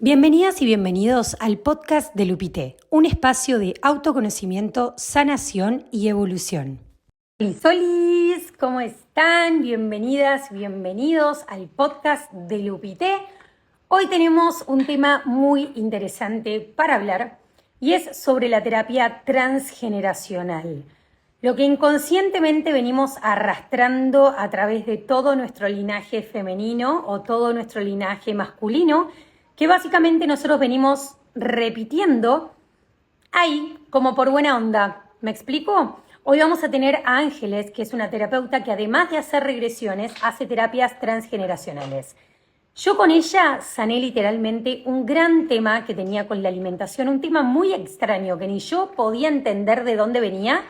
Bienvenidas y bienvenidos al podcast de Lupité, un espacio de autoconocimiento, sanación y evolución. Solis, ¿cómo están? Bienvenidas, bienvenidos al podcast de Lupité. Hoy tenemos un tema muy interesante para hablar y es sobre la terapia transgeneracional. Lo que inconscientemente venimos arrastrando a través de todo nuestro linaje femenino o todo nuestro linaje masculino, que básicamente nosotros venimos repitiendo ahí como por buena onda. ¿Me explico? Hoy vamos a tener a Ángeles, que es una terapeuta que además de hacer regresiones, hace terapias transgeneracionales. Yo con ella sané literalmente un gran tema que tenía con la alimentación, un tema muy extraño que ni yo podía entender de dónde venía.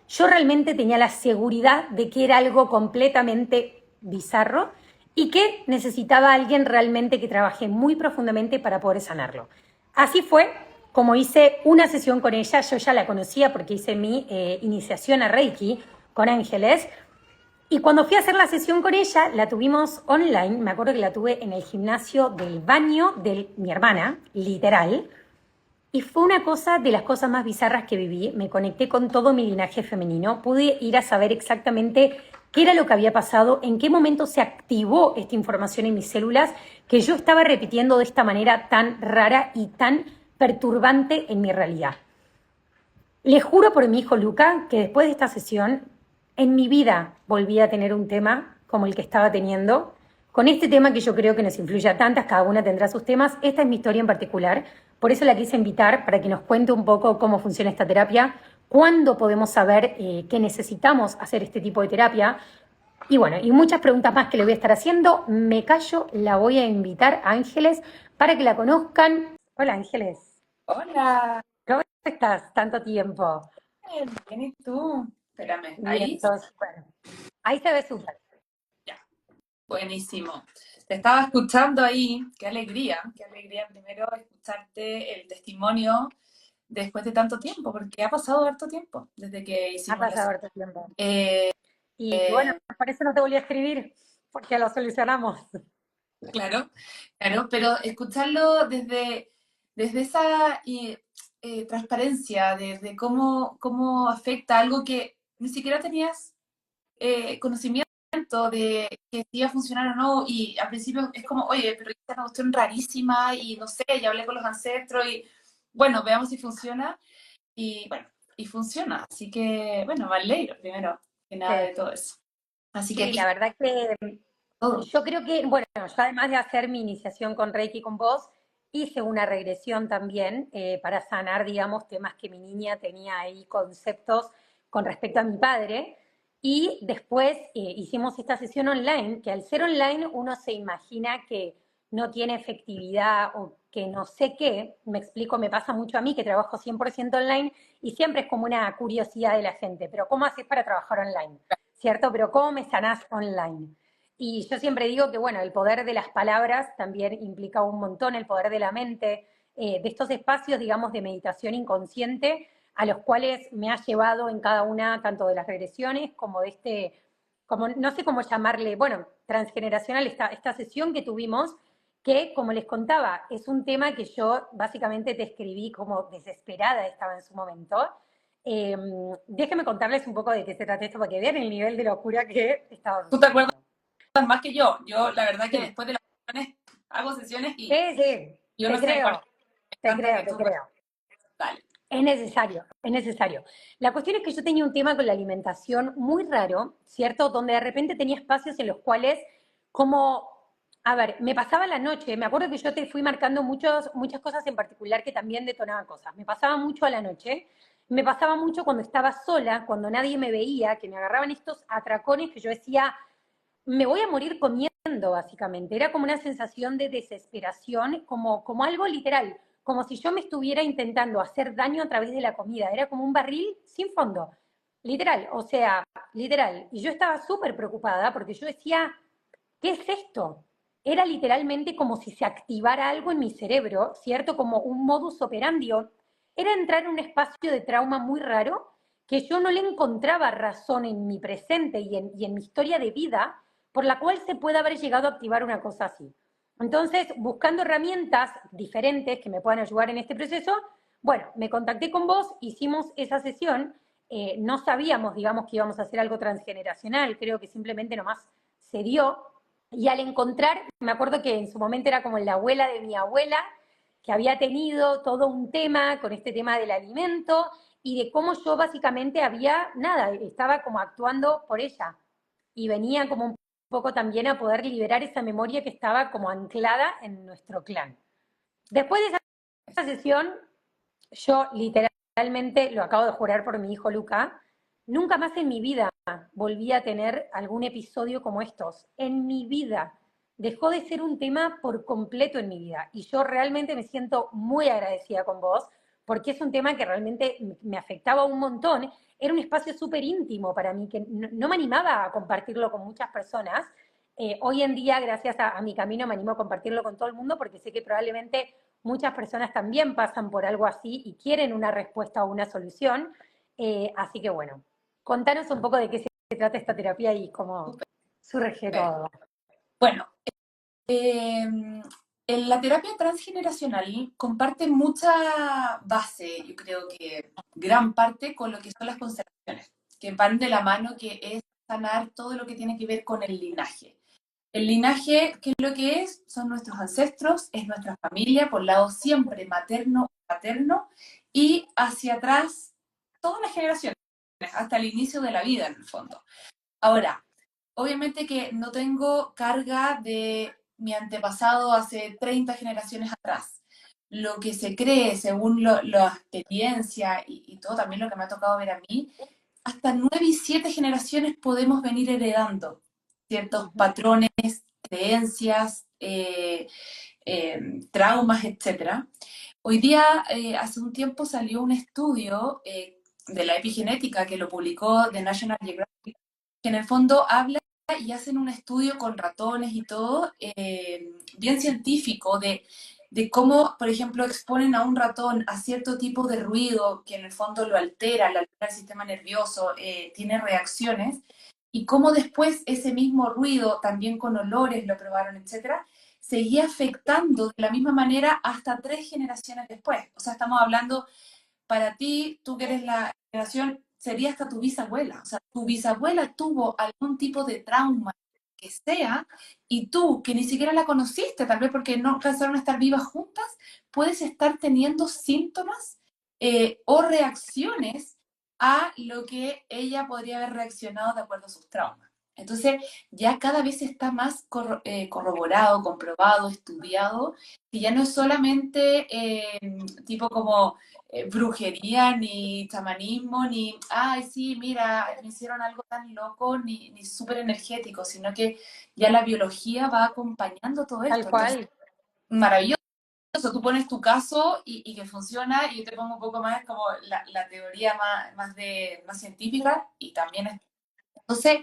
Yo realmente tenía la seguridad de que era algo completamente bizarro y que necesitaba a alguien realmente que trabaje muy profundamente para poder sanarlo. Así fue como hice una sesión con ella. Yo ya la conocía porque hice mi iniciación a Reiki con Ángeles. Y cuando fui a hacer la sesión con ella, la tuvimos online. Me acuerdo que la tuve en el gimnasio del baño de mi hermana, literal. Y fue una cosa de las cosas más bizarras que viví. Me conecté con todo mi linaje femenino. Pude ir a saber exactamente qué era lo que había pasado, en qué momento se activó esta información en mis células que yo estaba repitiendo de esta manera tan rara y tan perturbante en mi realidad. Les juro por mi hijo Luca que después de esta sesión, en mi vida volví a tener un tema como el que estaba teniendo. Con este tema que yo creo que nos influye a tantas, cada una tendrá sus temas. Esta es mi historia en particular, por eso la quise invitar para que nos cuente un poco cómo funciona esta terapia, cuándo podemos saber que necesitamos hacer este tipo de terapia. Y bueno, y muchas preguntas más que le voy a estar haciendo. Me callo, la voy a invitar a Ángeles para que la conozcan. Hola Ángeles, Hola, ¿cómo estás? Tanto tiempo. bien, ¿y tú? Espérame, Bien, ahí, entonces, bueno, ahí se ve súper. ya, buenísimo. Te estaba escuchando ahí, qué alegría primero escucharte el testimonio después de tanto tiempo, porque ha pasado harto tiempo desde que Ha hicimos la... pasado harto tiempo. Eh, Y bueno, por eso no te volví a escribir, porque lo solucionamos. claro, claro, pero escucharlo desde esa transparencia, desde cómo afecta algo que ni siquiera tenías conocimiento de que si iba a funcionar o no, y al principio es como, oye, pero esta es una cuestión rarísima, y no sé, ya hablé con los ancestros, y bueno, veamos si funciona, y bueno, y funciona, así que, bueno, me alegro primero que nada de Sí, todo eso. Así que sí, aquí la verdad que todo. yo creo que, bueno, yo además de hacer mi iniciación con Reiki con vos, hice una regresión también para sanar, digamos, temas que mi niña tenía ahí, conceptos con respecto a mi padre. Y después hicimos esta sesión online, que al ser online uno se imagina que no tiene efectividad o que no sé qué. Me explico, me pasa mucho a mí que trabajo 100% online y siempre es como una curiosidad de la gente, pero ¿cómo haces para trabajar online? ¿Cierto? Pero ¿cómo me sanás online? Y yo siempre digo que, bueno, el poder de las palabras también implica un montón, el poder de la mente, de estos espacios, digamos, de meditación inconsciente, a los cuales me ha llevado en cada una, tanto de las regresiones como de este, como no sé cómo llamarle, bueno, transgeneracional, esta sesión que tuvimos, que, como les contaba, es un tema que yo básicamente te escribí como desesperada estaba en su momento. Eh, Déjenme contarles un poco de qué se trata esto para que vean el nivel de locura que estaba ¿Tú te acuerdas sucediendo. más que yo la verdad que Sí, después de las sesiones hago sesiones sí, y sí, yo no te sé en cuál, creo, me te encanta creo, que te tú, creo. dale. Es necesario, es necesario. La cuestión es que yo tenía un tema con la alimentación muy raro, ¿cierto? Donde de repente tenía espacios en los cuales, como, a ver, me pasaba la noche, me acuerdo que yo te fui marcando muchas cosas en particular que también detonaban cosas. Me pasaba mucho a la noche, me pasaba mucho cuando estaba sola, cuando nadie me veía, que me agarraban estos atracones que yo decía, me voy a morir comiendo, básicamente. Era como una sensación de desesperación, como algo literal, como si yo me estuviera intentando hacer daño a través de la comida. Era como un barril sin fondo, literal, o sea, literal. Y yo estaba súper preocupada porque yo decía, ¿qué es esto? Era literalmente como si se activara algo en mi cerebro, ¿cierto? Como un modus operandi. Era entrar en un espacio de trauma muy raro que yo no le encontraba razón en mi presente y en mi historia de vida por la cual se puede haber llegado a activar una cosa así. Entonces, buscando herramientas diferentes que me puedan ayudar en este proceso, bueno, me contacté con vos, hicimos esa sesión, no sabíamos, digamos, que íbamos a hacer algo transgeneracional, creo que simplemente nomás se dio, y al encontrar, me acuerdo que en su momento era como la abuela de mi abuela, que había tenido todo un tema con este tema del alimento y de cómo yo básicamente había, nada, estaba como actuando por ella y venía como un poco también a poder liberar esa memoria que estaba como anclada en nuestro clan. Después de esa sesión, yo literalmente, lo acabo de jurar por mi hijo Luca, nunca más en mi vida volví a tener algún episodio como estos. En mi vida. Dejó de ser un tema por completo en mi vida. Y yo realmente me siento muy agradecida con vos, porque es un tema que realmente me afectaba un montón. Era un espacio súper íntimo para mí, que no me animaba a compartirlo con muchas personas. Hoy en día, gracias a mi camino, me animo a compartirlo con todo el mundo, porque sé que probablemente muchas personas también pasan por algo así y quieren una respuesta o una solución. Así que bueno, contanos un poco de qué se trata esta terapia y cómo surge Súper. todo. Bueno, en la terapia transgeneracional comparte mucha base, yo creo que gran parte con lo que son las constelaciones, que van de la mano, que es sanar todo lo que tiene que ver con el linaje. El linaje, ¿qué es lo que es? Son nuestros ancestros, es nuestra familia, por lado siempre materno, paterno, y hacia atrás todas las generaciones, hasta el inicio de la vida en el fondo. Ahora, obviamente que no tengo carga de mi antepasado hace 30 generaciones atrás. Lo que se cree, según la experiencia y todo también lo que me ha tocado ver a mí, hasta 9 y 7 generaciones podemos venir heredando ciertos patrones, creencias, traumas, etcétera. Hoy día, hace un tiempo salió un estudio de la epigenética que lo publicó The National Geographic, que en el fondo habla y hacen un estudio con ratones y todo, bien científico, de cómo, por ejemplo, exponen a un ratón a cierto tipo de ruido que en el fondo lo altera el sistema nervioso, tiene reacciones, y cómo después ese mismo ruido, también con olores, lo probaron, etcétera, seguía afectando de la misma manera hasta 3 generaciones después. O sea, estamos hablando, para ti, tú que eres la generación, sería hasta tu bisabuela. O sea, tu bisabuela tuvo algún tipo de trauma que sea, y tú, que ni siquiera la conociste, tal vez porque no alcanzaron a estar vivas juntas, puedes estar teniendo síntomas o reacciones a lo que ella podría haber reaccionado de acuerdo a sus traumas. Entonces, ya cada vez está más corroborado, comprobado, estudiado, que ya no es solamente tipo como brujería, ni chamanismo, ni, ay, sí, mira, me hicieron algo tan loco, ni súper energético, sino que ya la biología va acompañando todo Tal esto. Entonces, cual. maravilloso. Tú pones tu caso y que funciona, y yo te pongo un poco más como la teoría más científica y también. Entonces,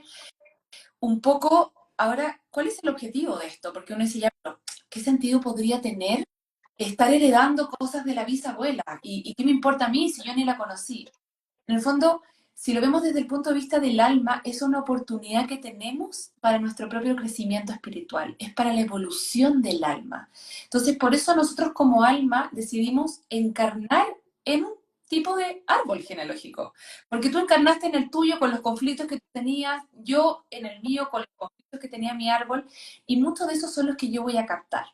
un poco, ahora, ¿cuál es el objetivo de esto? Porque uno dice, ya, pero ¿qué sentido podría tener estar heredando cosas de la bisabuela? ¿Y qué me importa a mí si yo ni la conocí? En el fondo, si lo vemos desde el punto de vista del alma, es una oportunidad que tenemos para nuestro propio crecimiento espiritual, es para la evolución del alma. Entonces, por eso nosotros como alma decidimos encarnar en un tipo de árbol genealógico, porque tú encarnaste en el tuyo con los conflictos que tú tenías, yo en el mío con los conflictos que tenía mi árbol, y muchos de esos son los que yo voy a captar.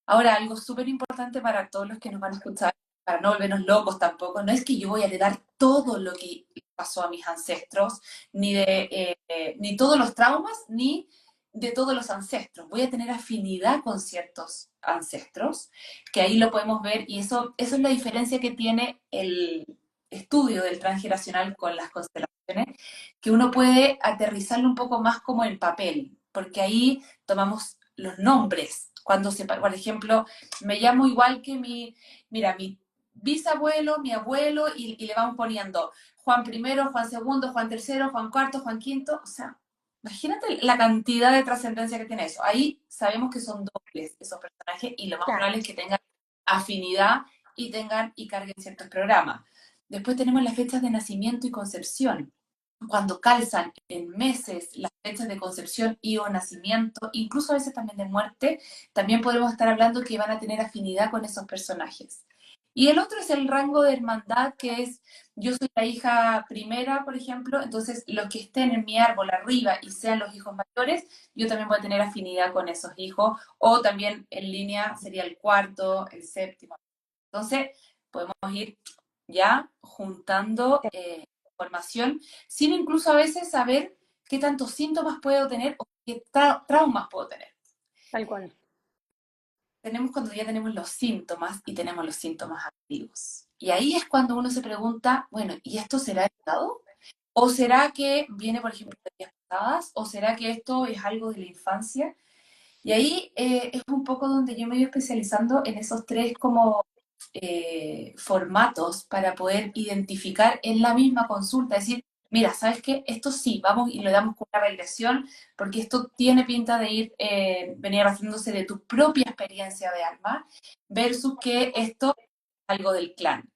Ahora, algo súper importante para todos los que nos van a escuchar, para no volvernos locos tampoco, no es que yo voy a heredar todo lo que pasó a mis ancestros, ni todos los traumas, ni de todos los ancestros. Voy a tener afinidad con ciertos ancestros, que ahí lo podemos ver, y eso es la diferencia que tiene el estudio del transgeneracional con las constelaciones, que uno puede aterrizarlo un poco más como en papel, porque ahí tomamos los nombres. Cuando por ejemplo, me llamo igual que mira, mi bisabuelo, mi abuelo, y le vamos poniendo Juan primero, Juan segundo, Juan tercero, Juan cuarto, Juan quinto, o sea, imagínate la cantidad de trascendencia que tiene eso. Ahí sabemos que son dobles esos personajes, y lo más Claro. probable es que tengan afinidad y carguen ciertos programas. Después tenemos las fechas de nacimiento y concepción. cuando calzan en meses las fechas de concepción y o nacimiento, incluso a veces también de muerte, también podemos estar hablando que van a tener afinidad con esos personajes. Y el otro es el rango de hermandad, que es, yo soy la hija primera, por ejemplo, entonces los que estén en mi árbol arriba y sean los hijos mayores, yo también voy a tener afinidad con esos hijos, o también en línea sería el cuarto, el séptimo. Entonces, podemos ir ya juntando información, sin incluso a veces saber qué tantos síntomas puedo tener o qué traumas puedo tener. Tal cual. Tenemos cuando ya tenemos los síntomas y tenemos los síntomas activos. Y ahí es cuando uno se pregunta, bueno, ¿y esto será heredado? ¿O será que viene, por ejemplo, de días pasadas? ¿O será que esto es algo de la infancia? Y ahí es un poco donde yo me voy especializando en esos tres como formatos para poder identificar en la misma consulta, decir, mira, ¿sabes qué? Esto sí, vamos y le damos con una regresión, porque esto tiene pinta de ir, venir haciéndose de tu propia experiencia de alma, versus que esto es algo del clan.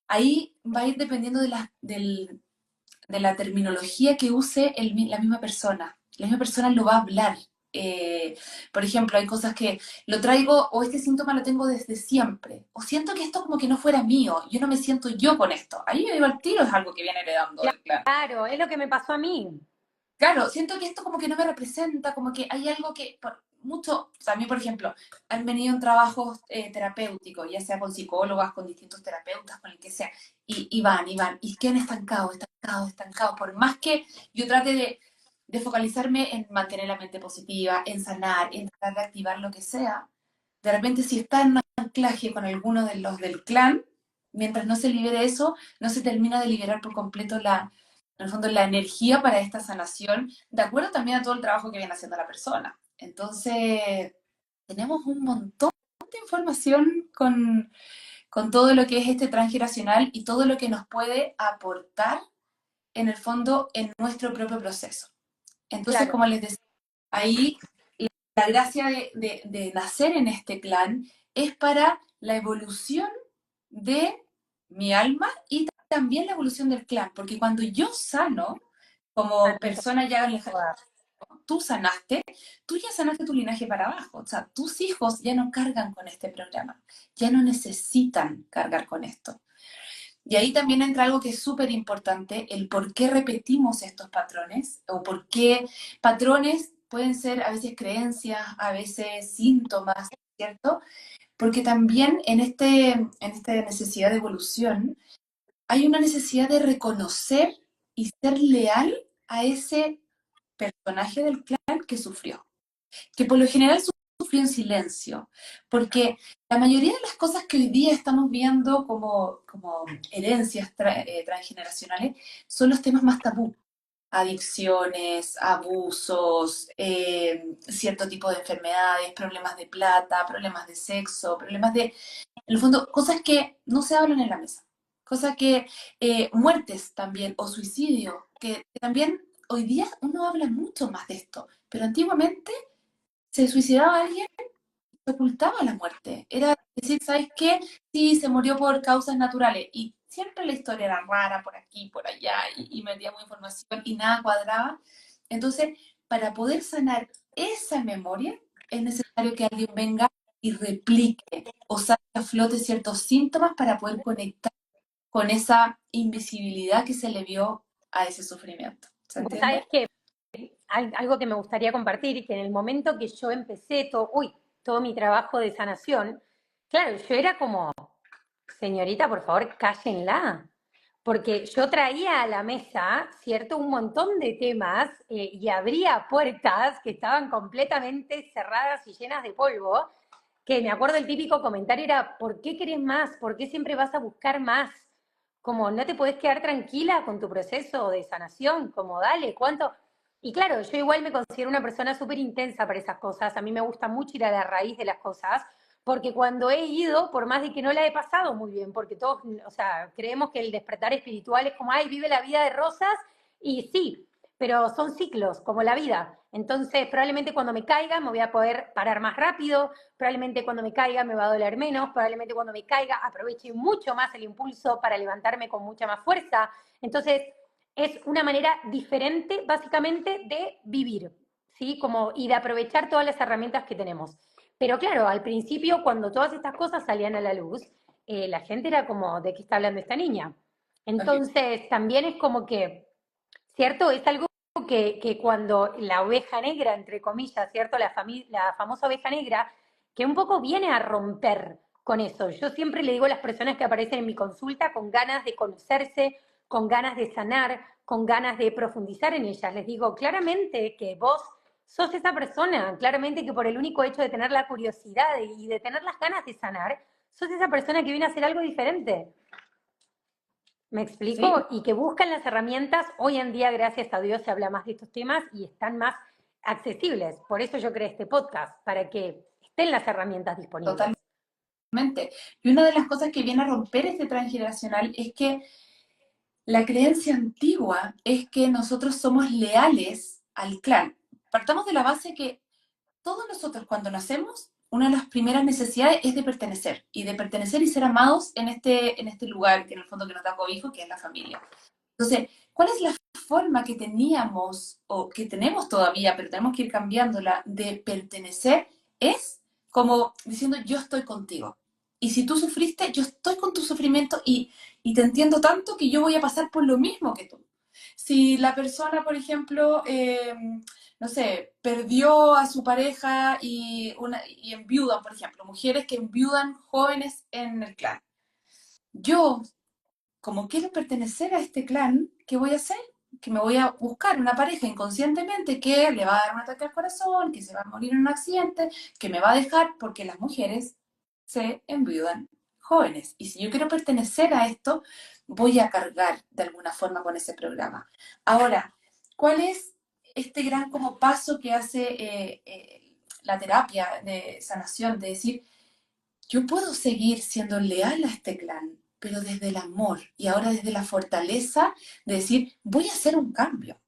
Ahí va a ir dependiendo de la terminología que use la misma persona. La misma persona lo va a hablar. Eh, por ejemplo, hay cosas que lo traigo o este síntoma lo tengo desde siempre. O siento que esto como que no fuera mío. Yo no me siento yo con esto. Ahí yo digo al tiro es algo que viene heredando del clan. Claro, es lo que me pasó a mí. Claro, siento que esto como que no me representa, como que hay algo que, mucho, también por ejemplo, han venido en trabajos terapéuticos, ya sea con psicólogas, con distintos terapeutas, con el que sea, y van, y quedan estancados, estancados, estancados, por más que yo trate de focalizarme en mantener la mente positiva, en sanar, en tratar de activar lo que sea, de repente si está en un anclaje con alguno de los del clan, mientras no se libere eso, no se termina de liberar por completo en el fondo, la energía para esta sanación, de acuerdo también a todo el trabajo que viene haciendo la persona. Entonces, tenemos un montón de información con todo lo que es este transgeneracional y todo lo que nos puede aportar, en el fondo, en nuestro propio proceso. Entonces, Claro, como les decía, ahí la gracia de nacer en este clan es para la evolución de mi alma y también la evolución del clan, porque cuando yo sano, como tanto. persona ya lejana, tú sanaste, tú ya sanaste tu linaje para abajo, o sea, tus hijos ya no cargan con este programa, ya no necesitan cargar con esto. Y ahí también entra algo que es súper importante, el por qué repetimos estos patrones, o por qué patrones pueden ser a veces creencias, a veces síntomas, ¿cierto? Porque también en esta necesidad de evolución hay una necesidad de reconocer y ser leal a ese personaje del clan que sufrió, que por lo general sufrió en silencio, porque la mayoría de las cosas que hoy día estamos viendo como herencias transgeneracionales son los temas más tabú. Adicciones, abusos, cierto tipo de enfermedades, problemas de plata, problemas de sexo, problemas de, en el fondo, cosas que no se hablan en la mesa. Cosas que, muertes también, o suicidio, que también hoy día uno habla mucho más de esto, pero antiguamente se suicidaba alguien, se ocultaba la muerte. Era decir, ¿sabes qué? Sí, se murió por causas naturales. Y siempre la historia era rara por aquí, por allá, y metíamos información y nada cuadraba. Entonces, para poder sanar esa memoria, es necesario que alguien venga y replique o saque a flote ciertos síntomas para poder conectar con esa invisibilidad que se le vio a ese sufrimiento. ¿Se Vos sabés entiende? que algo que me gustaría compartir, que en el momento que yo empecé todo mi trabajo de sanación, claro, yo era como, señorita, por favor, cállenla. Porque yo traía a la mesa, ¿cierto?, un montón de temas y abría puertas que estaban completamente cerradas y llenas de polvo, que me acuerdo el típico comentario era, ¿por qué querés más? ¿Por qué siempre vas a buscar más? Como, ¿no te podés quedar tranquila con tu proceso de sanación? Como, dale, ¿cuánto? Y claro, yo igual me considero una persona súper intensa para esas cosas. A mí me gusta mucho ir a la raíz de las cosas, porque cuando he ido, por más de que no la he pasado muy bien, porque todos, o sea, creemos que el despertar espiritual es como, ay, vive la vida de rosas, y sí, pero son ciclos, como la vida. Entonces, probablemente cuando me caiga me voy a poder parar más rápido, probablemente cuando me caiga me va a doler menos, probablemente cuando me caiga aproveche mucho más el impulso para levantarme con mucha más fuerza. Entonces, es una manera diferente, básicamente, de vivir, ¿sí? Como, y de aprovechar todas las herramientas que tenemos. Pero claro, al principio, cuando todas estas cosas salían a la luz, la gente era como, ¿de qué está hablando esta niña? Ok. Entonces, también es como que, ¿cierto? Es algo que cuando la oveja negra, entre comillas, ¿cierto? La famosa oveja negra, que un poco viene a romper con eso. Yo siempre le digo a las personas que aparecen en mi consulta con ganas de conocerse, con ganas de sanar, con ganas de profundizar en ellas, les digo claramente que vos sos esa persona, claramente que por el único hecho de tener la curiosidad y de tener las ganas de sanar, sos esa persona que viene a hacer algo diferente. ¿Me Sí, explico? Y que buscan las herramientas. Hoy en día, gracias a Dios, se habla más de estos temas y están más accesibles. Por eso yo creé este podcast, para que estén las herramientas disponibles. totalmente. Y una de las cosas que viene a romper este transgeneracional es que la creencia antigua es que nosotros somos leales al clan. Partamos de la base que todos nosotros cuando nacemos, una de las primeras necesidades es de pertenecer y ser amados en este lugar que en el fondo que nos da cobijo, que es la familia. Entonces, ¿cuál es la forma que teníamos o que tenemos todavía, pero tenemos que ir cambiándola, de pertenecer? Es como diciendo yo estoy contigo. Y si tú sufriste, yo estoy con tu sufrimiento y te entiendo tanto que yo voy a pasar por lo mismo que tú. Si la persona, por ejemplo, no sé, perdió a su pareja y enviudan, por ejemplo, mujeres que enviudan jóvenes en el clan. Yo, como quiero pertenecer a este clan, ¿qué voy a hacer? Que me voy a buscar una pareja inconscientemente que le va a dar un ataque al corazón, que se va a morir en un accidente, que me va a dejar porque las mujeres se enviudan jóvenes. Y si yo quiero pertenecer a esto, voy a cargar de alguna forma con ese programa. Ahora, ¿cuál es este gran como paso que hace la terapia de sanación? De decir, yo puedo seguir siendo leal a este clan, pero desde el amor y ahora desde la fortaleza de decir, voy a hacer un cambio,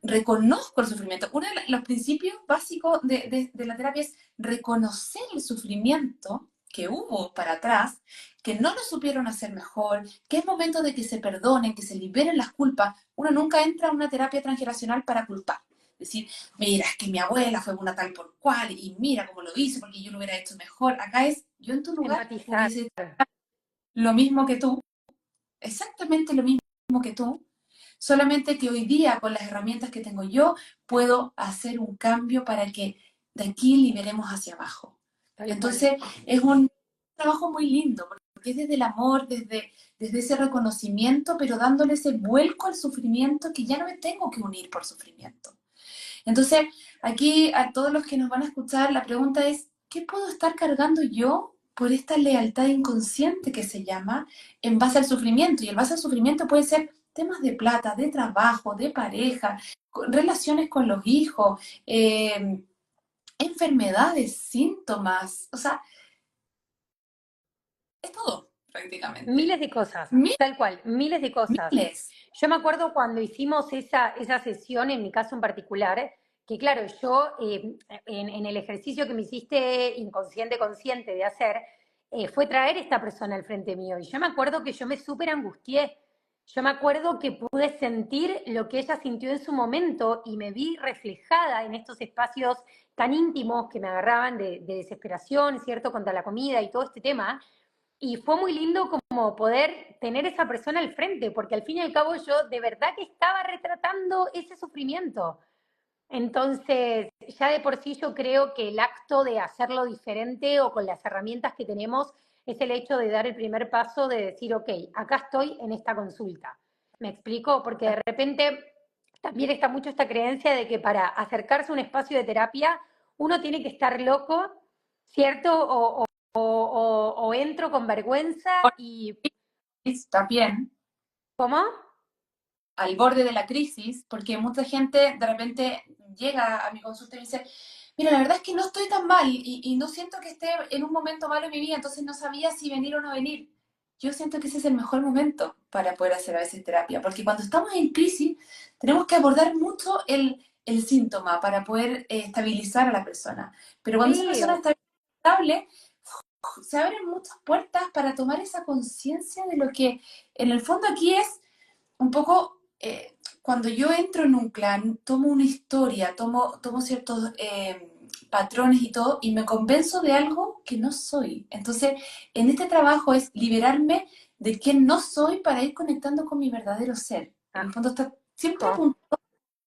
reconozco el sufrimiento. Uno de los principios básicos de la terapia es reconocer el sufrimiento que hubo para atrás, que no lo supieron hacer mejor, que es momento de que se perdonen, que se liberen las culpas. Uno nunca entra a una terapia transgeneracional para culpar. Decir, mira, es que mi abuela fue una tal por cual, y mira cómo lo hizo, porque yo lo hubiera hecho mejor. Acá es, yo en tu lugar Empatizar. hubiese hecho lo mismo que tú, exactamente lo mismo que tú, solamente que hoy día con las herramientas que tengo yo puedo hacer un cambio para que de aquí liberemos hacia abajo. Tal cual. Entonces es un trabajo muy lindo, porque es desde el amor, desde ese reconocimiento, pero dándole ese vuelco al sufrimiento que ya no me tengo que unir por sufrimiento. Entonces, aquí a todos los que nos van a escuchar, la pregunta es, ¿qué puedo estar cargando yo por esta lealtad inconsciente que se llama en base al sufrimiento? Y el base al sufrimiento puede ser temas de plata, de trabajo, de pareja, relaciones con los hijos, enfermedades, síntomas, o sea, es todo prácticamente. Miles de cosas, tal cual, miles de cosas. Miles. Yo me acuerdo cuando hicimos esa sesión, en mi caso en particular, que claro, yo en el ejercicio que me hiciste inconsciente, consciente de hacer, fue traer esta persona al frente mío. Y yo me acuerdo que yo me súper angustié. Yo me acuerdo que pude sentir lo que ella sintió en su momento y me vi reflejada en estos espacios tan íntimos que me agarraban de desesperación, ¿cierto? Contra la comida y todo este tema. Y fue muy lindo como poder tener esa persona al frente, porque al fin y al cabo yo de verdad que estaba retratando ese sufrimiento. Entonces, ya de por sí yo creo que el acto de hacerlo diferente o con las herramientas que tenemos es el hecho de dar el primer paso de decir, ok, acá estoy en esta consulta. ¿Me explico? Porque de repente también está mucho esta creencia de que para acercarse a un espacio de terapia uno tiene que estar loco, ¿cierto? O entro con vergüenza y... Está bien. ¿Cómo? Al borde de la crisis, porque mucha gente de repente llega a mi consulta y me dice, mira, la verdad es que no estoy tan mal y no siento que esté en un momento malo en mi vida, entonces no sabía si venir o no venir. Yo siento que ese es el mejor momento para poder hacer a veces terapia, porque cuando estamos en crisis tenemos que abordar mucho el síntoma para poder estabilizar a la persona. Pero cuando esa Sí, persona está estable, se abren muchas puertas para tomar esa conciencia de lo que en el fondo aquí es un poco, cuando yo entro en un clan, tomo una historia, tomo ciertos patrones y todo, y me convenzo de algo que no soy. Entonces, en este trabajo es liberarme de quién no soy para ir conectando con mi verdadero ser. En el fondo está siempre Ajo, apuntado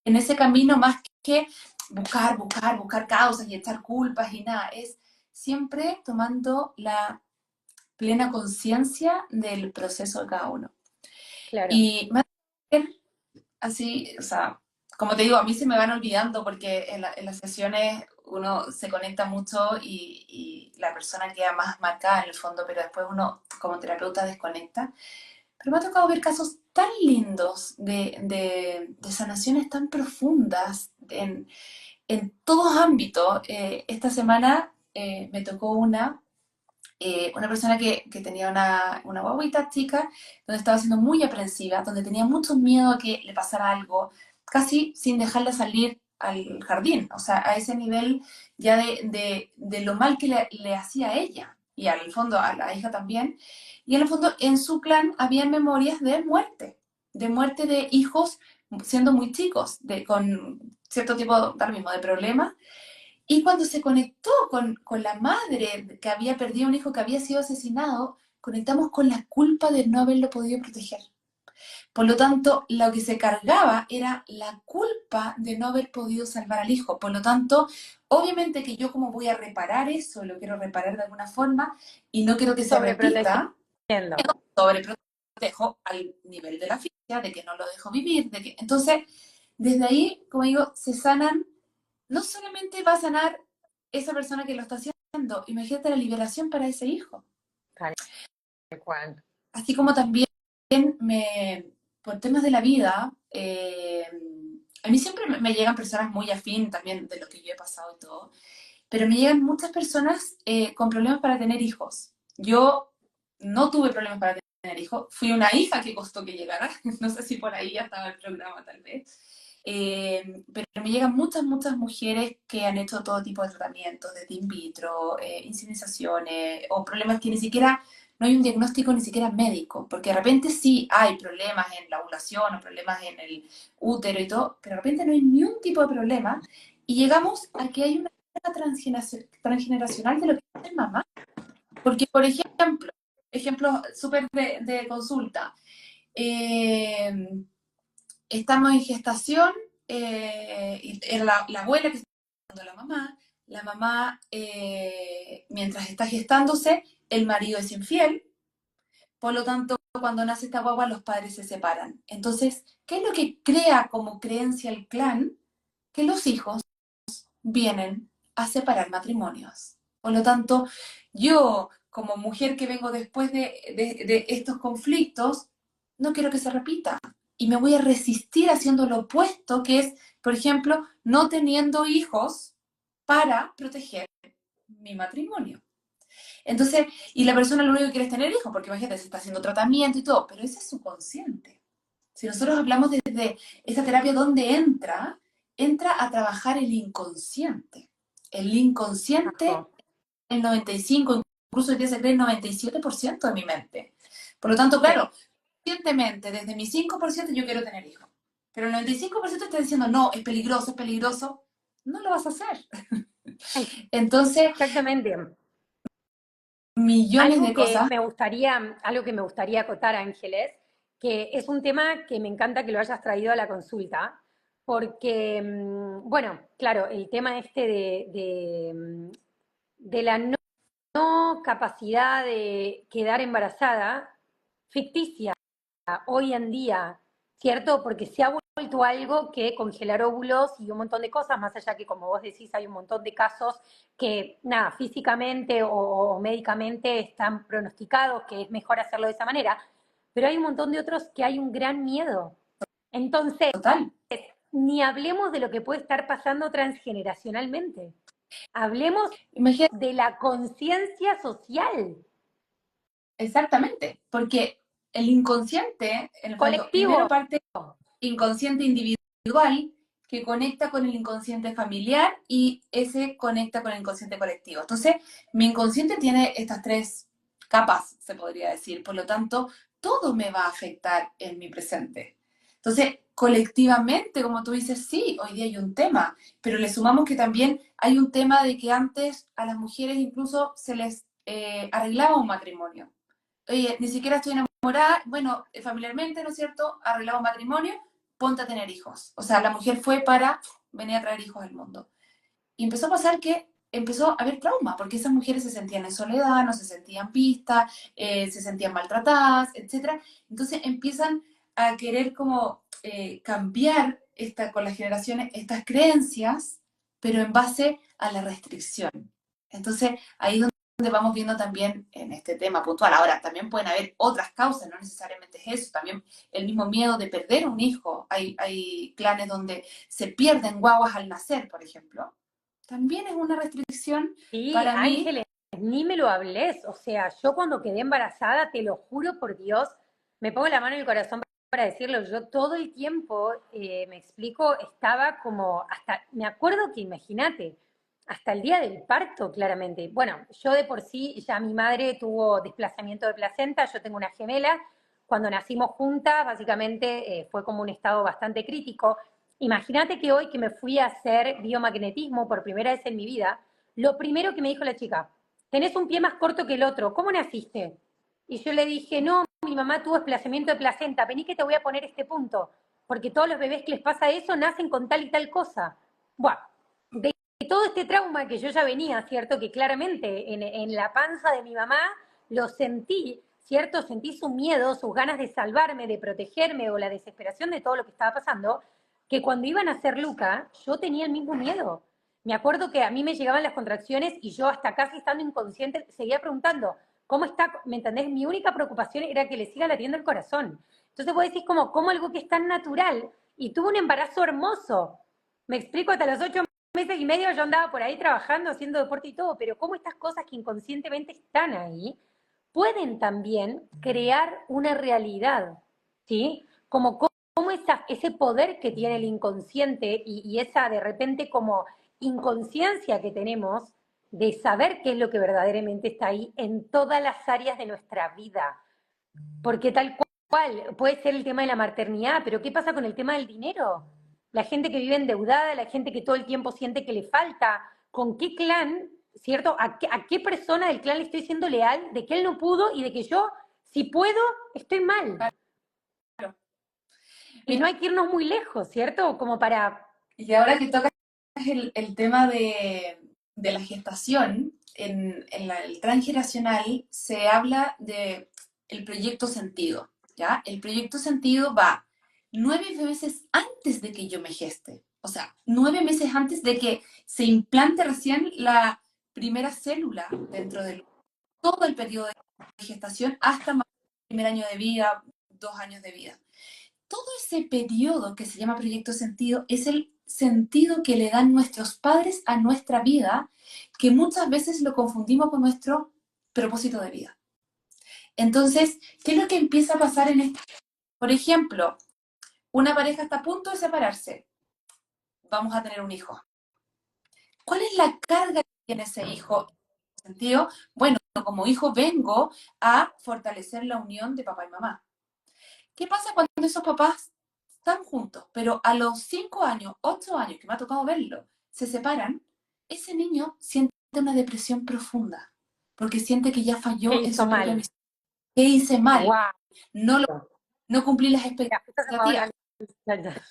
en ese camino más que buscar causas y echar culpas y nada. Es siempre tomando la plena conciencia del proceso de cada uno. claro. Y más así, o sea, como te digo, a mí se me van olvidando porque en las sesiones uno se conecta mucho y la persona queda más marcada en el fondo, pero después uno como terapeuta desconecta. Pero me ha tocado ver casos tan lindos de sanaciones tan profundas en todos ámbitos. Esta semana me tocó una persona que tenía una guaguita chica, donde estaba siendo muy aprensiva, donde tenía mucho miedo a que le pasara algo, casi sin dejarla salir al jardín, o sea, a ese nivel ya de lo mal que le hacía a ella, y al fondo a la hija también, y en el fondo en su clan había memorias de muerte de hijos siendo muy chicos, con cierto tipo, tal mismo, de problemas, y cuando se conectó con la madre que había perdido un hijo que había sido asesinado, conectamos con la culpa de no haberlo podido proteger. Por lo tanto, lo que se cargaba era la culpa de no haber podido salvar al hijo. Por lo tanto, obviamente que yo como voy a reparar eso, lo quiero reparar de alguna forma y no quiero que se repita, Sobreprotegiendo. sobreprotejo al nivel de la asfixia, de que no lo dejo vivir, de que... Entonces, desde ahí, como digo, se sanan, no solamente va a sanar esa persona que lo está haciendo, imagínate la liberación para ese hijo. Tal cual. Así como también por temas de la vida, a mí siempre me llegan personas muy afín también de lo que yo he pasado y todo, pero me llegan muchas personas con problemas para tener hijos. Yo no tuve problemas para tener hijos, fui una hija que costó que llegara, no sé si por ahí ya estaba el programa tal vez. Pero me llegan muchas mujeres que han hecho todo tipo de tratamientos, desde in vitro, inseminaciones, o problemas que ni siquiera, no hay un diagnóstico ni siquiera médico, porque de repente sí hay problemas en la ovulación o problemas en el útero y todo, pero de repente no hay ni un tipo de problema, y llegamos a que hay una transgeneracional de lo que es ser mamá. Porque, por ejemplo súper de consulta, eh, estamos en gestación, y era la abuela que está gestando la mamá mientras está gestándose, el marido es infiel, por lo tanto, cuando nace esta guagua, los padres se separan. Entonces, ¿qué es lo que crea como creencia el clan? Que los hijos vienen a separar matrimonios. Por lo tanto, yo, como mujer que vengo después de estos conflictos, no quiero que se repita. Y me voy a resistir haciendo lo opuesto, que es, por ejemplo, no teniendo hijos para proteger mi matrimonio. Entonces, y la persona lo único que quiere es tener hijos, porque imagínate, se está haciendo tratamiento y todo, pero ese es su consciente. Si nosotros hablamos desde esa terapia donde entra a trabajar el inconsciente. El inconsciente, Ajo. el 95, incluso hoy día se cree el 97% de mi mente. Por lo tanto, Sí. claro, conscientemente, desde mi 5% yo quiero tener hijos. Pero el 95% está diciendo, no, es peligroso, es peligroso. No lo vas a hacer. Entonces, Exactamente. millones de cosas. Algo que me gustaría acotar, Ángeles, que es un tema que me encanta que lo hayas traído a la consulta, porque, bueno, claro, el tema este de la no capacidad de quedar embarazada, ficticia, hoy en día, ¿cierto? Porque se ha vuelto algo que congelar óvulos y un montón de cosas, más allá que, como vos decís, hay un montón de casos que, nada, físicamente o médicamente están pronosticados que es mejor hacerlo de esa manera, pero hay un montón de otros que hay un gran miedo. Entonces, Total. ni hablemos de lo que puede estar pasando transgeneracionalmente. Hablemos Imagínate, de la conciencia social, exactamente, porque el inconsciente, en el fondo, primero colectivo. parte inconsciente individual que conecta con el inconsciente familiar y ese conecta con el inconsciente colectivo. Entonces, mi inconsciente tiene estas tres capas, se podría decir. Por lo tanto, todo me va a afectar en mi presente. Entonces, colectivamente, como tú dices, sí, hoy día hay un tema, pero le sumamos que también hay un tema de que antes a las mujeres incluso se les arreglaba un matrimonio. Oye, ni siquiera estoy enamorada, bueno, familiarmente, ¿no es cierto? Arreglaba un matrimonio, ponte a tener hijos. O sea, la mujer fue para venir a traer hijos al mundo. Y empezó a pasar que empezó a haber trauma, porque esas mujeres se sentían en soledad, no se sentían vistas, se sentían maltratadas, etcétera. Entonces empiezan a querer como cambiar con las generaciones estas creencias, pero en base a la restricción. Entonces ahí es donde vamos viendo también en este tema puntual. Ahora, también pueden haber otras causas, no necesariamente es eso, también el mismo miedo de perder un hijo. Hay clanes donde se pierden guaguas al nacer, por ejemplo, también es una restricción Sí, para mí. Ángeles, ni me lo hables. O sea, yo cuando quedé embarazada, te lo juro por Dios, me pongo la mano en el corazón para decirlo. Yo todo el tiempo, me explico, estaba como, hasta, me acuerdo que imagínate, hasta el día del parto, claramente. Bueno, yo de por sí, ya mi madre tuvo desplazamiento de placenta, yo tengo una gemela. Cuando nacimos juntas, básicamente fue como un estado bastante crítico. Imagínate que hoy que me fui a hacer biomagnetismo por primera vez en mi vida, lo primero que me dijo la chica, tenés un pie más corto que el otro, ¿cómo naciste? Y yo le dije, no, mi mamá tuvo desplazamiento de placenta, vení que te voy a poner este punto, porque todos los bebés que les pasa eso nacen con tal y tal cosa. Bueno, de todo este trauma que yo ya venía, ¿cierto? Que claramente en la panza de mi mamá lo sentí, ¿cierto? Sentí su miedo, sus ganas de salvarme, de protegerme o la desesperación de todo lo que estaba pasando, que cuando iban a hacer Luca, yo tenía el mismo miedo. Me acuerdo que a mí me llegaban las contracciones y yo hasta casi estando inconsciente seguía preguntando, ¿cómo está? ¿Me entendés? Mi única preocupación era que le siga latiendo el corazón. Entonces vos decís como, ¿cómo algo que es tan natural? Y tuvo un embarazo hermoso. Me explico, hasta los 8 meses y medio yo andaba por ahí trabajando, haciendo deporte y todo, pero cómo estas cosas que inconscientemente están ahí pueden también crear una realidad, ¿sí? Como cómo ese poder que tiene el inconsciente y esa de repente como inconsciencia que tenemos de saber qué es lo que verdaderamente está ahí en todas las áreas de nuestra vida. Porque tal cual, puede ser el tema de la maternidad, pero ¿qué pasa con el tema del dinero? La gente que vive endeudada, la gente que todo el tiempo siente que le falta, ¿con qué clan, cierto? ¿A qué persona del clan le estoy siendo leal de que él no pudo y de que yo, si puedo, estoy mal? Claro. Y no Mira, hay que irnos muy lejos, ¿cierto? Como para... y ahora que tocas el tema de la gestación, en el transgeneracional se habla de el proyecto sentido, ¿ya? El proyecto sentido va 9 meses antes de que yo me geste, o sea, 9 meses antes de que se implante recién la primera célula dentro del todo el periodo de gestación hasta más el primer año de vida, 2 años de vida. Todo ese periodo que se llama proyecto sentido es el sentido que le dan nuestros padres a nuestra vida, que muchas veces lo confundimos con nuestro propósito de vida. Entonces, ¿qué es lo que empieza a pasar en este? Por ejemplo, una pareja está a punto de separarse, vamos a tener un hijo. ¿Cuál es la carga que tiene ese hijo? ¿En sentido? Bueno, como hijo vengo a fortalecer la unión de papá y mamá. ¿Qué pasa cuando esos papás están juntos, pero a los 5 años, 8 años, que me ha tocado verlo, se separan? Ese niño siente una depresión profunda, porque siente que ya ¿Qué falló en hizo su propia mal? misión. ¿Qué hice mal? ¡Wow! No, no cumplí las Ya, justo se me va expectativas. la...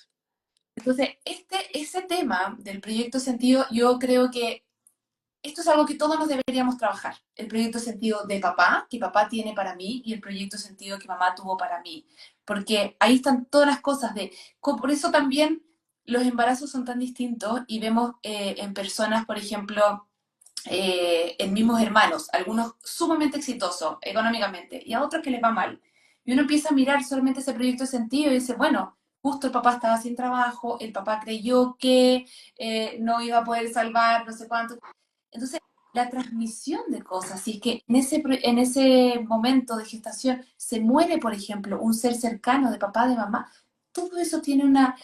Entonces, ese tema del proyecto sentido, yo creo que esto es algo que todos nos deberíamos trabajar. El proyecto sentido de papá, que papá tiene para mí, y el proyecto sentido que mamá tuvo para mí. Porque ahí están todas las cosas de... Por eso también los embarazos son tan distintos y vemos en personas, por ejemplo, en mismos hermanos, algunos sumamente exitosos económicamente y a otros que les va mal. Y uno empieza a mirar solamente ese proyecto de sentido y dice, bueno, justo el papá estaba sin trabajo, el papá creyó que no iba a poder salvar no sé cuánto. Entonces, la transmisión de cosas, si es que en ese momento de gestación se muere, por ejemplo, un ser cercano de papá, de mamá, todo eso tiene una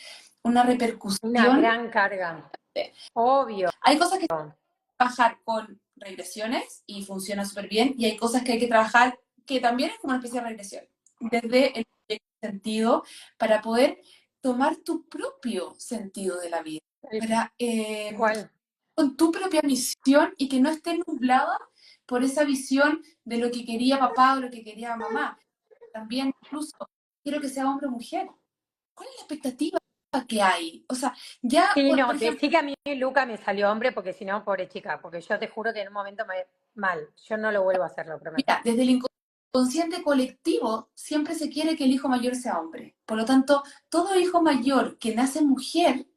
Una repercusión. gran carga, obvio. Hay cosas que trabajar con regresiones y funciona súper bien, y hay cosas que hay que trabajar que también es como una especie de regresión, desde el sentido, para poder tomar tu propio sentido de la vida, Tal para cual. con tu propia misión y que no esté nublada por esa visión de lo que quería papá o lo que quería mamá. También incluso quiero que sea hombre o mujer. ¿Cuál es la expectativa que hay? O sea, ya, Sí, por no, ejemplo, sí que a mí Luca me salió hombre, porque si no, pobre chica, porque yo te juro que en un momento me mal. Yo no lo vuelvo a hacer, lo prometo. mira, desde el inconsciente colectivo siempre se quiere que el hijo mayor sea hombre. Por lo tanto, todo hijo mayor que nace mujer,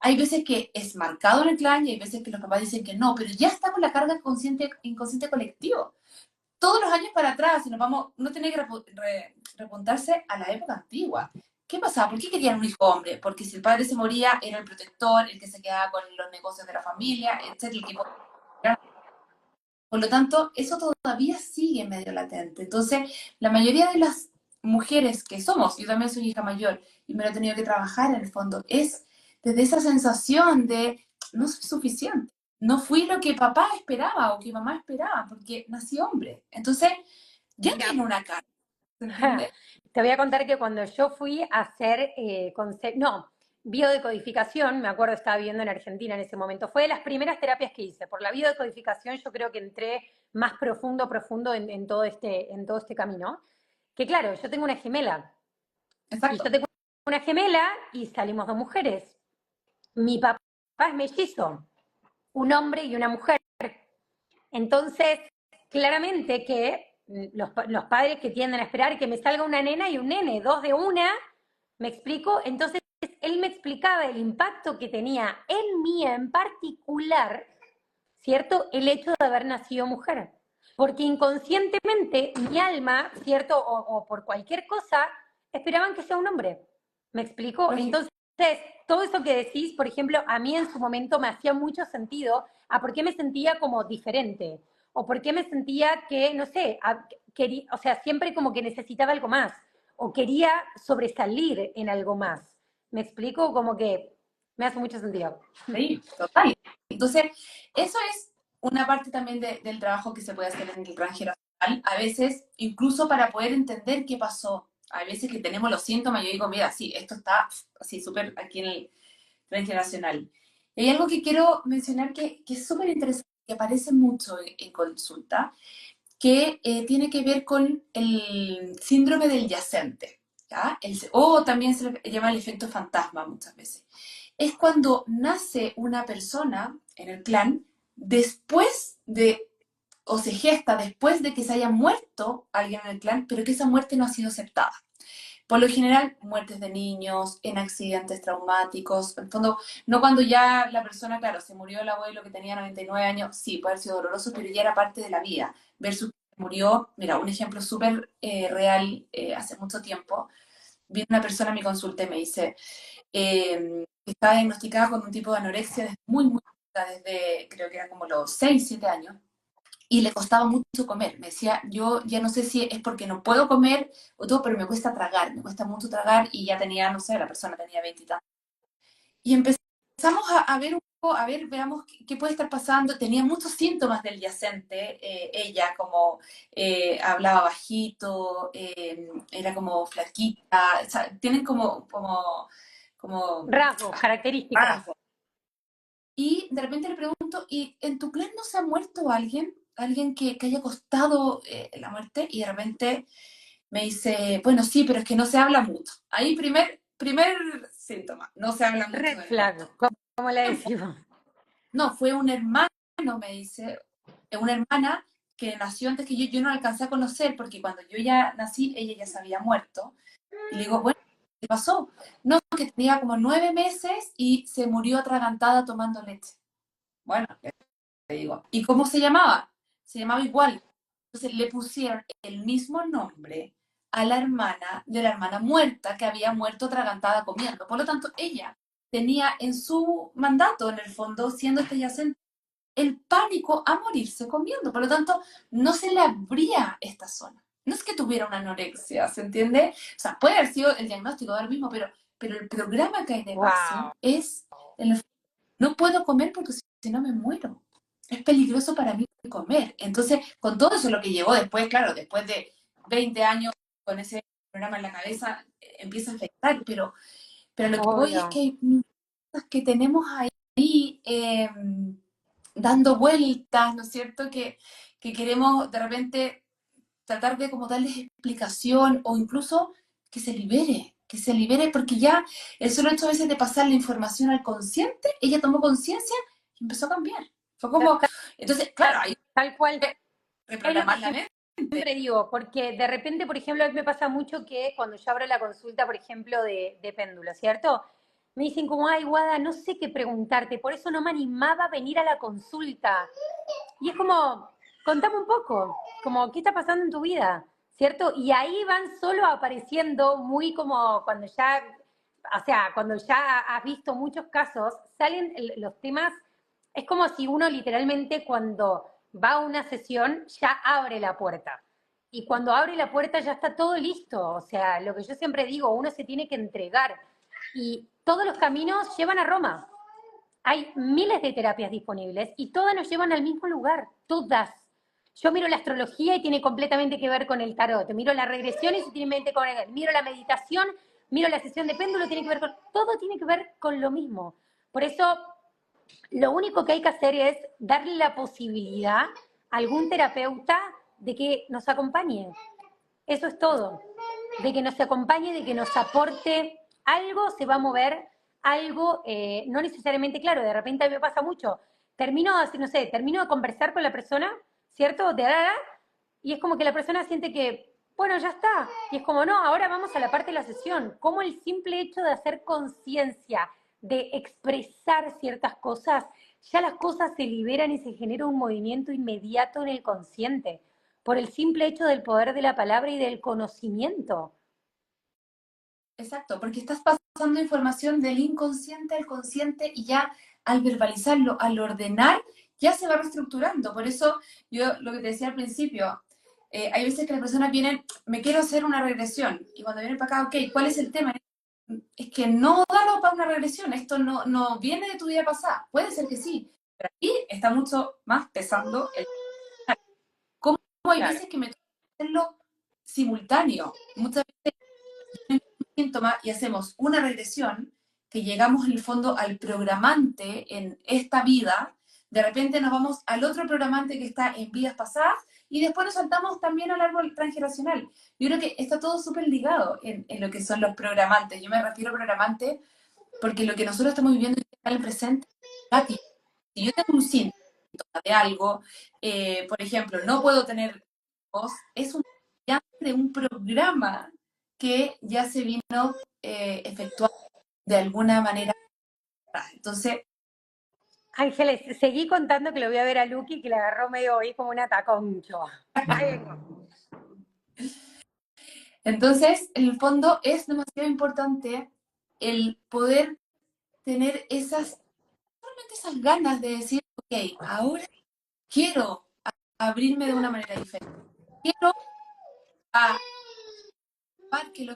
hay veces que es marcado en el clan y hay veces que los papás dicen que no, pero ya está con la carga consciente, inconsciente colectivo. Todos los años para atrás, si nos vamos, uno tiene que repuntarse a la época antigua. ¿Qué pasaba? ¿Por qué querían un hijo hombre? Porque si el padre se moría, era el protector, el que se quedaba con los negocios de la familia, etcétera, el que por lo tanto, eso todavía sigue medio latente. Entonces, la mayoría de las mujeres que somos, yo también soy hija mayor y me lo he tenido que trabajar en el fondo, es desde esa sensación de no soy suficiente. No fui lo que papá esperaba o que mamá esperaba porque nací hombre. Entonces, ya Mira, tiene una cara, ¿se entiende? te voy a contar que cuando yo fui a hacer, no, biodecodificación, me acuerdo estaba viviendo en Argentina en ese momento, fue de las primeras terapias que hice. Por la biodecodificación yo creo que entré más profundo en todo este camino. Que claro, yo tengo una gemela, y yo Exacto. tengo una gemela y salimos dos mujeres. Mi papá es mellizo, un hombre y una mujer. Entonces, claramente que los padres que tienden a esperar que me salga una nena y un nene, dos de una, ¿me explico? Entonces, él me explicaba el impacto que tenía en mí en particular, ¿cierto? El hecho de haber nacido mujer. Porque inconscientemente mi alma, ¿cierto? O por cualquier cosa, esperaban que sea un hombre. ¿Me explico? Lógico. Entonces, todo eso que decís, por ejemplo, a mí en su momento me hacía mucho sentido a por qué me sentía como diferente. O por qué me sentía que, no sé, quería, o sea, siempre como que necesitaba algo más. O quería sobresalir en algo más. ¿Me explico? Como que me hace mucho sentido. Sí, total. Entonces, eso es una parte también del trabajo que se puede hacer en el plan generacional, a veces incluso para poder entender qué pasó. Hay veces que tenemos los síntomas y yo digo, mira, sí, esto está así súper aquí en el plan generacional. Y hay algo que quiero mencionar que es súper interesante, que aparece mucho en consulta, que tiene que ver con el síndrome del yacente, ¿ya? O también se le llama el efecto fantasma muchas veces. Es cuando nace una persona en el clan después de, o se gesta después de que se haya muerto alguien en el clan, pero que esa muerte no ha sido aceptada. Por lo general, muertes de niños, en accidentes traumáticos, en el fondo, no cuando ya la persona, claro, se murió el abuelo que tenía 99 años, sí, puede haber sido doloroso, pero ya era parte de la vida, versus que murió, mira, un ejemplo súper real hace mucho tiempo, vi una persona en mi consulta y me dice, estaba diagnosticada con un tipo de anorexia desde muy chica, desde creo que era como los 6 7 años, y le costaba mucho comer. Me decía, yo ya no sé si es porque no puedo comer o todo, pero me cuesta tragar, me cuesta mucho tragar y ya tenía, no sé, la persona tenía 20 y tantos. Y empezamos a ver un poco, a ver, veamos qué puede estar pasando. Tenía muchos síntomas del yacente, ella como hablaba bajito, era como flaquita, o sea, tienen como Rasgos, características. rasgos. Y de repente le pregunto, ¿y en tu clan no se ha muerto alguien? Alguien que haya costado la muerte y de repente me dice, bueno, sí, pero es que no se habla mucho. Ahí primer síntoma, no se habla mucho Red del flag, muerto. como le decimos. No, fue un hermano, me dice, una hermana que nació antes que yo no la alcancé a conocer porque cuando yo ya nací, ella ya se había muerto. Y le digo, bueno, ¿qué pasó? No, que tenía como 9 meses y se murió atragantada tomando leche. Bueno, te digo. ¿Y cómo se llamaba? Se llamaba igual. Entonces le pusieron el mismo nombre a la hermana de la hermana muerta que había muerto atragantada comiendo. Por lo tanto, ella tenía en su mandato, en el fondo, siendo este yacente, el pánico a morirse comiendo. Por lo tanto, no se le abría esta zona. No es que tuviera una anorexia, ¿se entiende? O sea, puede haber sido el diagnóstico de ahora mismo, pero el programa que hay de base Wow. es, no puedo comer porque si no me muero. Es peligroso para mí comer. Entonces, con todo eso lo que llegó después, claro, después de 20 años con ese programa en la cabeza, empieza a afectar, pero Pero lo que voy es Obvio. que hay cosas que tenemos ahí dando vueltas, ¿no es cierto? Que queremos de repente tratar de como darles explicación o incluso que se libere, porque ya el solo hecho a veces de pasar la información al consciente, ella tomó conciencia y empezó a cambiar. Fue como, entonces, claro, hay Tal cual. que Es lo que reprogramar la yo mente. siempre digo, porque de repente, por ejemplo, a mí me pasa mucho que cuando yo abro la consulta, por ejemplo, de péndulo, ¿cierto? Me dicen como, ay, Guada, no sé qué preguntarte, por eso no me animaba a venir a la consulta. Y es como, contame un poco, como, ¿qué está pasando en tu vida? ¿Cierto? Y ahí van solo apareciendo muy como cuando ya, o sea, cuando ya has visto muchos casos, salen los temas, es como si uno literalmente cuando va a una sesión ya abre la puerta. Y cuando abre la puerta ya está todo listo. O sea, lo que yo siempre digo, uno se tiene que entregar. Y todos los caminos llevan a Roma. Hay miles de terapias disponibles y todas nos llevan al mismo lugar, todas. Yo miro la astrología y tiene completamente que ver con el tarot, miro la regresión y se tiene que ver con miro la meditación, miro la sesión de péndulo, tiene que ver con, todo tiene que ver con lo mismo. Por eso, lo único que hay que hacer es darle la posibilidad a algún terapeuta de que nos acompañe. Eso es todo. De que nos acompañe, de que nos aporte algo, se va a mover algo, no necesariamente claro, de repente a mí me pasa mucho. Termino, no sé, termino de conversar con la persona, ¿cierto? Y es como que la persona siente que, bueno, ya está. Y es como, no, ahora vamos a la parte de la sesión. Como el simple hecho de hacer conciencia, de expresar ciertas cosas, ya las cosas se liberan y se genera un movimiento inmediato en el consciente por el simple hecho del poder de la palabra y del conocimiento. Exacto, porque estás pasando información del inconsciente al consciente y ya al verbalizarlo, al ordenar, ya se va reestructurando. Por eso yo lo que te decía al principio, hay veces que las personas vienen, me quiero hacer una regresión, y cuando vienen para acá, ok, ¿cuál es el tema? Es que no da para una regresión, esto no viene de tu vida pasada, puede ser que sí, pero aquí está mucho más pesando el... ¿Cómo hay Claro. veces que me toca hacerlo simultáneo? Muchas veces un síntoma y hacemos una regresión, que llegamos en el fondo al programante en esta vida, de repente nos vamos al otro programante que está en vidas pasadas y después nos saltamos también al árbol transgeneracional. Yo creo que está todo súper ligado en lo que son los programantes. Yo me refiero a programante porque lo que nosotros estamos viviendo en el presente es gratis. Si yo tengo un síntoma de algo, por ejemplo, no puedo tener voz, es un de un programa que ya se vino efectuando de alguna manera. Entonces, Ángeles, seguí contando que lo voy a ver a Lucky, que le agarró medio ahí como un ataconcho. Ahí vengo. entonces, en el fondo es demasiado importante el poder tener solamente esas ganas de decir, ok, ahora quiero abrirme de una manera diferente. Quiero a que lo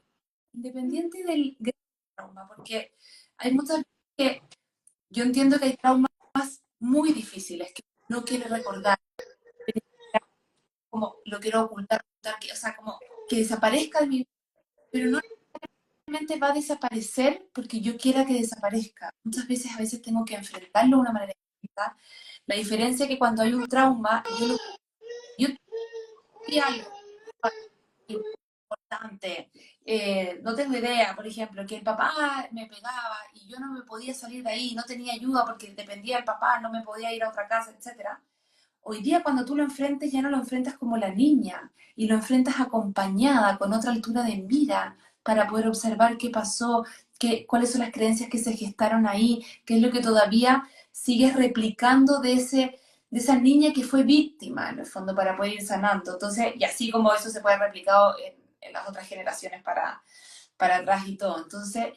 independiente del gran trauma, porque hay muchas veces que yo entiendo que hay traumas muy difíciles que no quiere recordar, como lo quiero ocultar, o sea, como que desaparezca de mi vida, pero no realmente va a desaparecer porque yo quiera que desaparezca. Muchas veces, a veces tengo que enfrentarlo de una manera distinta. La diferencia es que cuando hay un trauma, yo y algo importante. No tengo idea, por ejemplo, que el papá me pegaba y yo no me podía salir de ahí, no tenía ayuda porque dependía del papá, no me podía ir a otra casa, etcétera. Hoy día cuando tú lo enfrentes ya no lo enfrentas como la niña y lo enfrentas acompañada con otra altura de mira para poder observar qué pasó, cuáles son las creencias que se gestaron ahí, qué es lo que todavía sigues replicando de esa niña que fue víctima, en el fondo, para poder ir sanando. Entonces, y así como eso se puede replicado en las otras generaciones para atrás y todo. Entonces,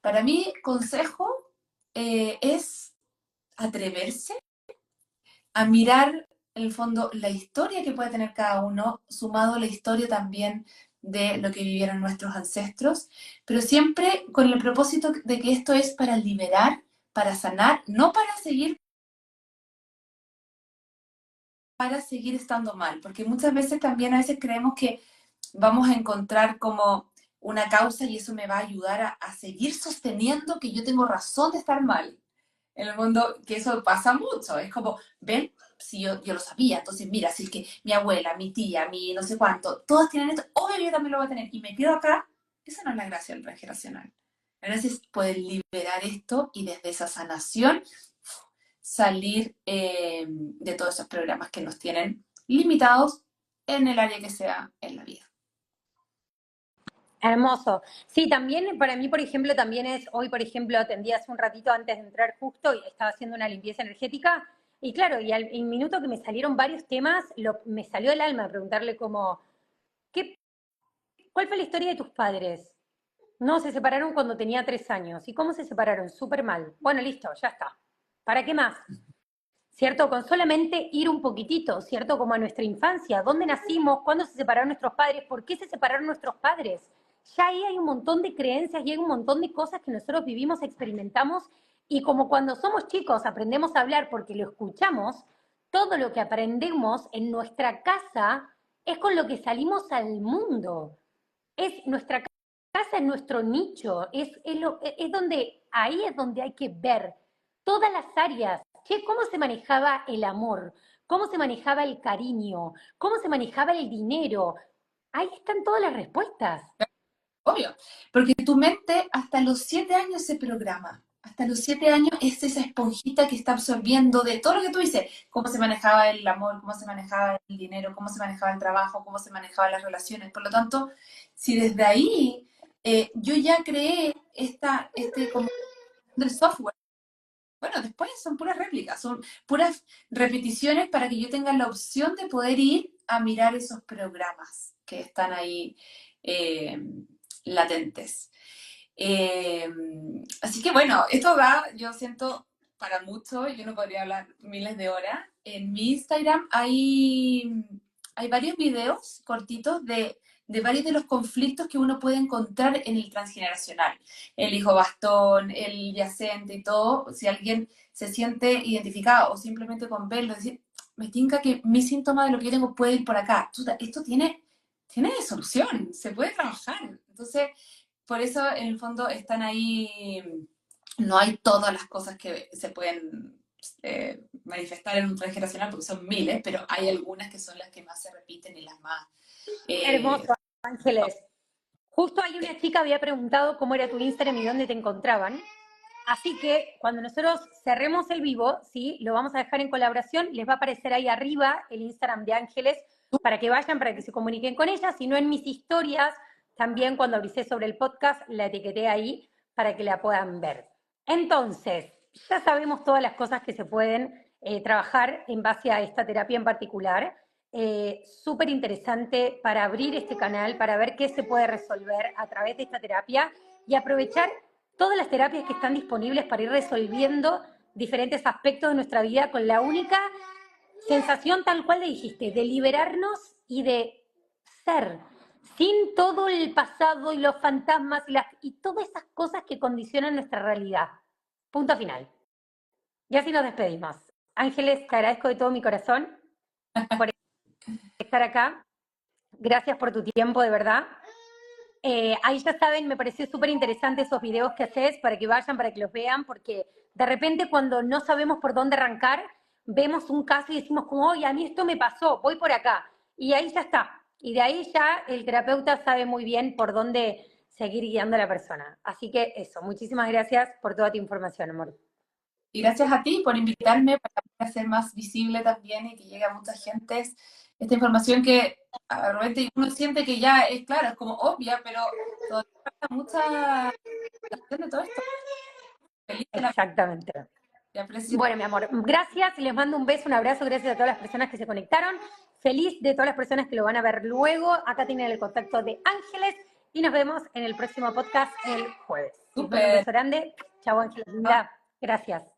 para mí, consejo es atreverse a mirar, en el fondo, la historia que puede tener cada uno, sumado a la historia también de lo que vivieron nuestros ancestros, pero siempre con el propósito de que esto es para liberar, para sanar, no para seguir estando mal, porque muchas veces también a veces creemos que vamos a encontrar como una causa y eso me va a ayudar a seguir sosteniendo que yo tengo razón de estar mal. En el mundo, que eso pasa mucho. Es como, ven, si yo lo sabía, entonces mira, si es que mi abuela, mi tía, mi no sé cuánto, todas tienen esto, obvio yo también lo voy a tener y me quedo acá. Esa no es la gracia del transgeneracional. La gracia es poder liberar esto y desde esa sanación salir de todos esos programas que nos tienen limitados en el área que sea en la vida. Hermoso. Sí, también para mí, por ejemplo, también es, hoy, por ejemplo, atendí hace un ratito antes de entrar justo y estaba haciendo una limpieza energética y claro, y al minuto que me salieron varios temas, me salió el alma preguntarle como, ¿qué, ¿cuál fue la historia de tus padres? No, se separaron cuando tenía 3 años. ¿Y cómo se separaron? Súper mal. Bueno, listo, ya está. ¿Para qué más? ¿Cierto? Con solamente ir un poquitito, ¿cierto? Como a nuestra infancia, ¿dónde nacimos? ¿Cuándo se separaron nuestros padres? ¿Por qué se separaron nuestros padres? Ya ahí hay un montón de creencias y hay un montón de cosas que nosotros vivimos, experimentamos y como cuando somos chicos aprendemos a hablar porque lo escuchamos, todo lo que aprendemos en nuestra casa es con lo que salimos al mundo. Es nuestra casa, es nuestro nicho, es donde, ahí es donde hay que ver todas las áreas. Che, ¿cómo se manejaba el amor? ¿Cómo se manejaba el cariño? ¿Cómo se manejaba el dinero? Ahí están todas las respuestas. Obvio, porque tu mente hasta los 7 años se programa. Hasta los 7 años es esa esponjita que está absorbiendo de todo lo que tú dices, cómo se manejaba el amor, cómo se manejaba el dinero, cómo se manejaba el trabajo, cómo se manejaban las relaciones. Por lo tanto, si desde ahí yo ya creé este como del software, bueno, después son puras réplicas, son puras repeticiones para que yo tenga la opción de poder ir a mirar esos programas que están ahí eh, latentes. Eh, Así que bueno, esto da, yo siento, para mucho, yo no podría hablar miles de horas. En mi Instagram hay varios videos cortitos de varios de los conflictos que uno puede encontrar en el transgeneracional. El hijo bastón, el yacente y todo. Si alguien se siente identificado o simplemente con verlo, decir, me tinca que mi síntoma de lo que yo tengo puede ir por acá. Esto tiene solución, se puede trabajar. Entonces, por eso en el fondo están ahí, no hay todas las cosas que se pueden manifestar en un transgeneracional, porque son miles, pero hay algunas que son las que más se repiten y las más... Hermoso, Ángeles. Justo ahí una chica había preguntado cómo era tu Instagram y dónde te encontraban. Así que cuando nosotros cerremos el vivo, ¿sí? Lo vamos a dejar en colaboración, les va a aparecer ahí arriba el Instagram de Ángeles para que vayan, para que se comuniquen con ella. Si no, en mis historias, también cuando avisé sobre el podcast, la etiqueté ahí para que la puedan ver. Entonces, ya sabemos todas las cosas que se pueden trabajar en base a esta terapia en particular. Súper interesante para abrir este canal, para ver qué se puede resolver a través de esta terapia y aprovechar todas las terapias que están disponibles para ir resolviendo diferentes aspectos de nuestra vida con la única sensación tal cual le dijiste, de liberarnos y de ser, sin todo el pasado y los fantasmas y todas esas cosas que condicionan nuestra realidad. Punto final. Y así nos despedimos. Ángeles, te agradezco de todo mi corazón por estar acá. Gracias por tu tiempo, de verdad. Ahí ya saben, me pareció súper interesante esos videos que haces para que vayan, para que los vean, porque de repente cuando no sabemos por dónde arrancar, vemos un caso y decimos como, oye, a mí esto me pasó, voy por acá. Y ahí ya está. Y de ahí ya el terapeuta sabe muy bien por dónde seguir guiando a la persona. Así que eso, muchísimas gracias por toda tu información, amor. Y gracias a ti por invitarme para hacer más visible también y que llegue a mucha gente esta información que de repente uno siente que ya es claro, es como obvia, pero todavía falta mucha explicación de todo esto. Feliz de la Exactamente. te aprecio. Bueno, mi amor, gracias, les mando un beso, un abrazo, gracias a todas las personas que se conectaron, feliz de todas las personas que lo van a ver luego, acá tienen el contacto de Ángeles y nos vemos en el próximo podcast el jueves. Les mando un Súper. beso grande, chao Ángeles, linda, gracias.